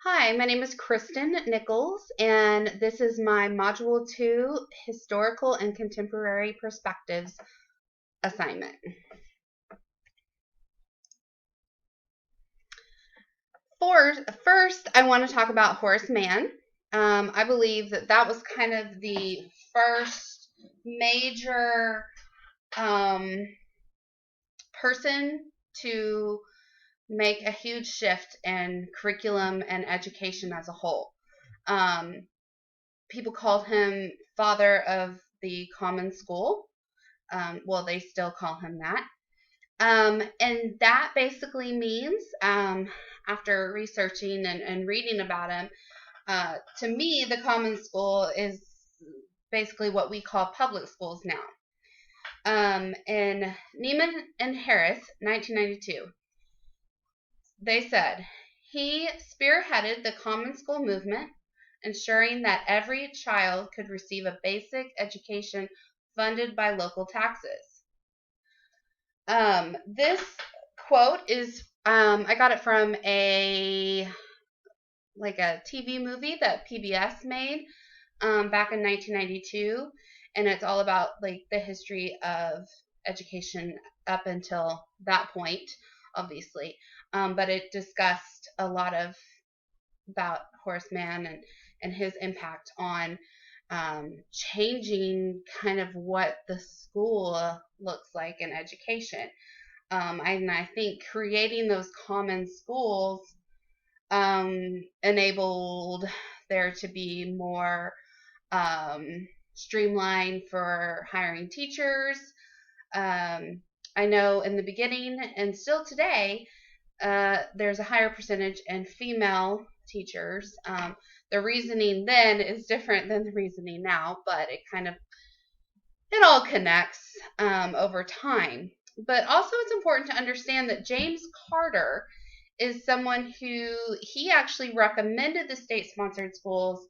Hi, my name is Kristen Nichols, and this is my Module 2 Historical and Contemporary Perspectives assignment. First, I want to talk about Horace Mann. I believe that was kind of the first major person to make a huge shift in curriculum and education as a whole. Um, People called him father of the common school. They still call him that. And that basically means, after researching and reading about him, to me, the common school is basically what we call public schools now. In Neiman and Harris, 1992, they said, he spearheaded the common school movement, ensuring that every child could receive a basic education funded by local taxes. This quote is, I got it from a TV movie that PBS made back in 1992, and it's all about the history of education up until that point, obviously. But it discussed a lot about Horace Mann and his impact on changing kind of what the school looks like in education. And I think creating those common schools enabled there to be more streamlined for hiring teachers. I know in the beginning and still today, there's a higher percentage in female teachers. The reasoning then is different than the reasoning now, but it all connects over time. But also, it's important to understand that James Carter is someone who he actually recommended the state-sponsored schools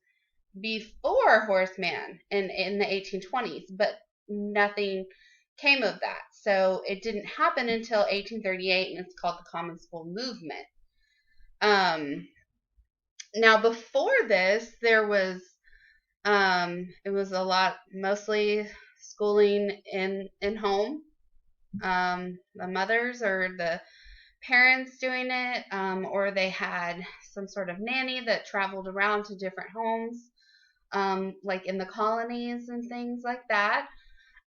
before Horace Mann in the 1820s, but nothing came of that. So it didn't happen until 1838, and it's called the Common School Movement. Now, before this, there was it was a lot, mostly schooling in home. The mothers or the parents doing it, or they had some sort of nanny that traveled around to different homes, like in the colonies and things like that.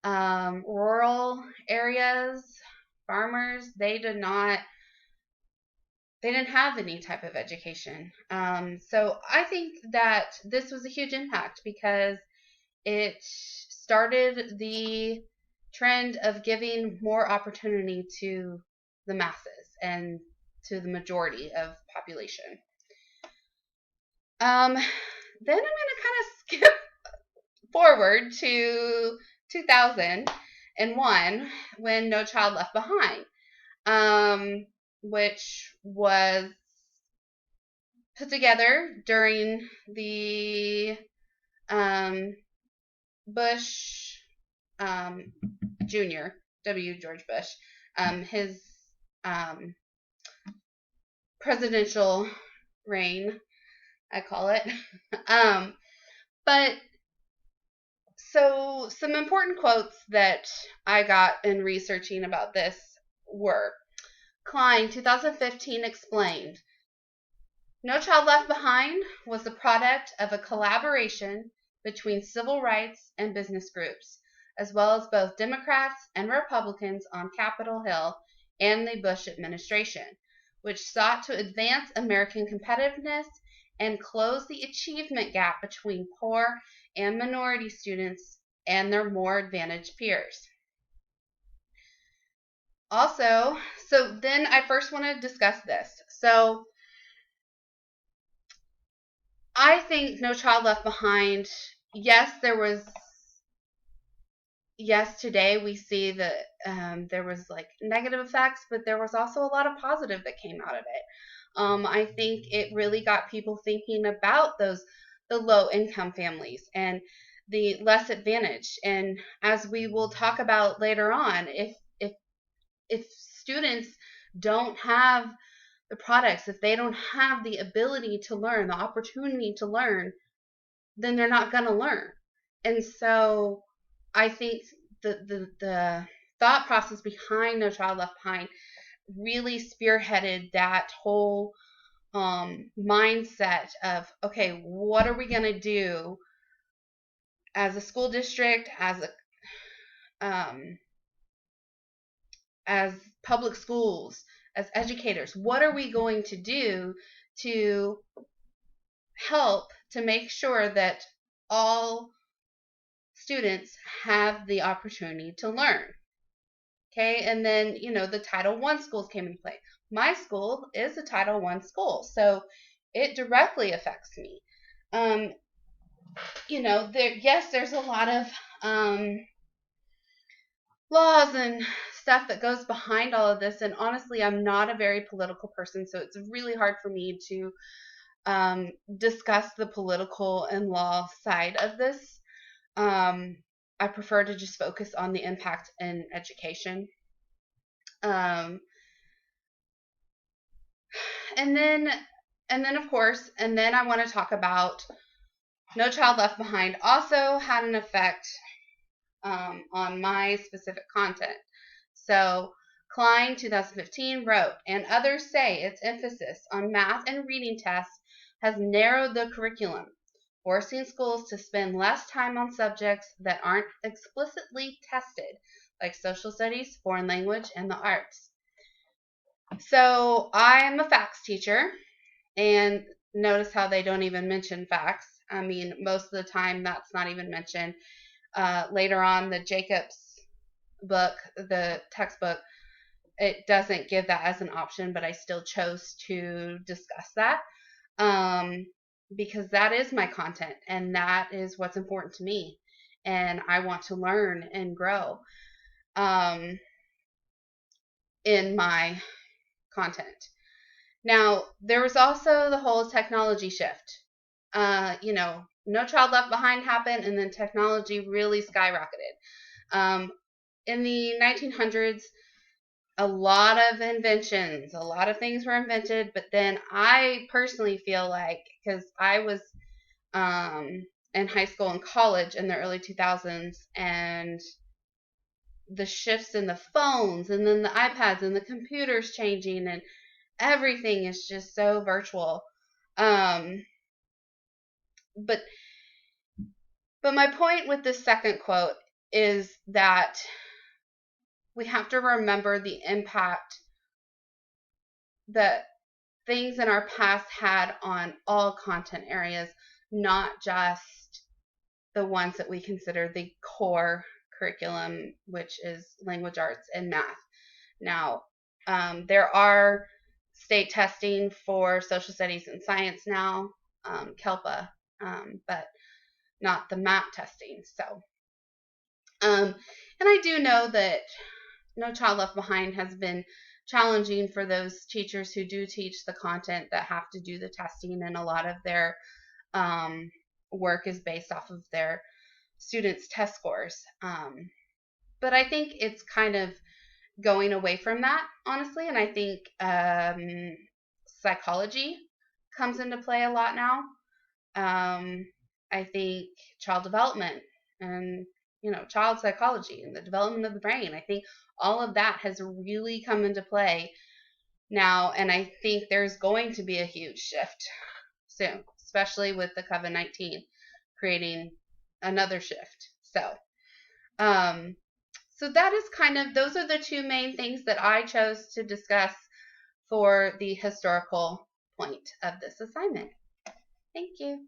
Rural areas, farmers, they didn't have any type of education. So I think that this was a huge impact because it started the trend of giving more opportunity to the masses and to the majority of population. Then I'm going to kind of skip forward to 2001 when No Child Left Behind, which was put together during the Bush Jr., W. George Bush, his presidential reign, I call it. But so some important quotes that I got in researching about this were Klein, 2015, explained, No Child Left Behind was the product of a collaboration between civil rights and business groups, as well as both Democrats and Republicans on Capitol Hill and the Bush administration, which sought to advance American competitiveness and close the achievement gap between poor and minority students and their more advantaged peers. Also, so then I first want to discuss this. So I think No Child Left Behind, yes, today we see that there was negative effects, but there was also a lot of positive that came out of it. I think it really got people thinking about the low income families and the less advantaged. And as we will talk about later on, if students don't have the products, if they don't have the ability to learn, the opportunity to learn, then they're not going to learn. And so I think the thought process behind No Child Left Behind really spearheaded that whole mindset of, okay, what are we going to do as a school district, as public schools, as educators? What are we going to do to help to make sure that all students have the opportunity to learn? Okay, and then, the Title I schools came into play. My school is a Title I school, so it directly affects me. There's a lot of laws and stuff that goes behind all of this, and honestly, I'm not a very political person, so it's really hard for me to discuss the political and law side of this. I prefer to just focus on the impact in education. And then of course, I want to talk about No Child Left Behind also had an effect on my specific content. So Klein 2015 wrote, and others say its emphasis on math and reading tests has narrowed the curriculum, forcing schools to spend less time on subjects that aren't explicitly tested, like social studies, foreign language, and the arts. So I'm a facts teacher, and notice how they don't even mention facts. I mean, most of the time that's not even mentioned. Later on, the Jacobs book, the textbook, it doesn't give that as an option, but I still chose to discuss that because that is my content, and that is what's important to me, and I want to learn and grow in my content. Now, there was also the whole technology shift. No Child Left Behind happened, and then technology really skyrocketed. In the 1900s, a lot of inventions, a lot of things were invented, but then I personally feel like, because I was in high school and college in the early 2000s, and the shifts in the phones, and then the iPads, and the computers changing, and everything is just so virtual. But my point with this second quote is that we have to remember the impact that things in our past had on all content areas, not just the ones that we consider the core curriculum, which is language arts and math. Now, there are state testing for social studies and science now, KELPA, but not the MAP testing. So, and I do know that No Child Left Behind has been challenging for those teachers who do teach the content that have to do the testing, and a lot of their work is based off of their students' test scores. But I think it's kind of going away from that, honestly, and I think psychology comes into play a lot now. I think child development and child psychology and the development of the brain, I think all of that has really come into play now, and I think there's going to be a huge shift soon, especially with the COVID-19 creating another shift. So that is those are the two main things that I chose to discuss for the historical point of this assignment. Thank you.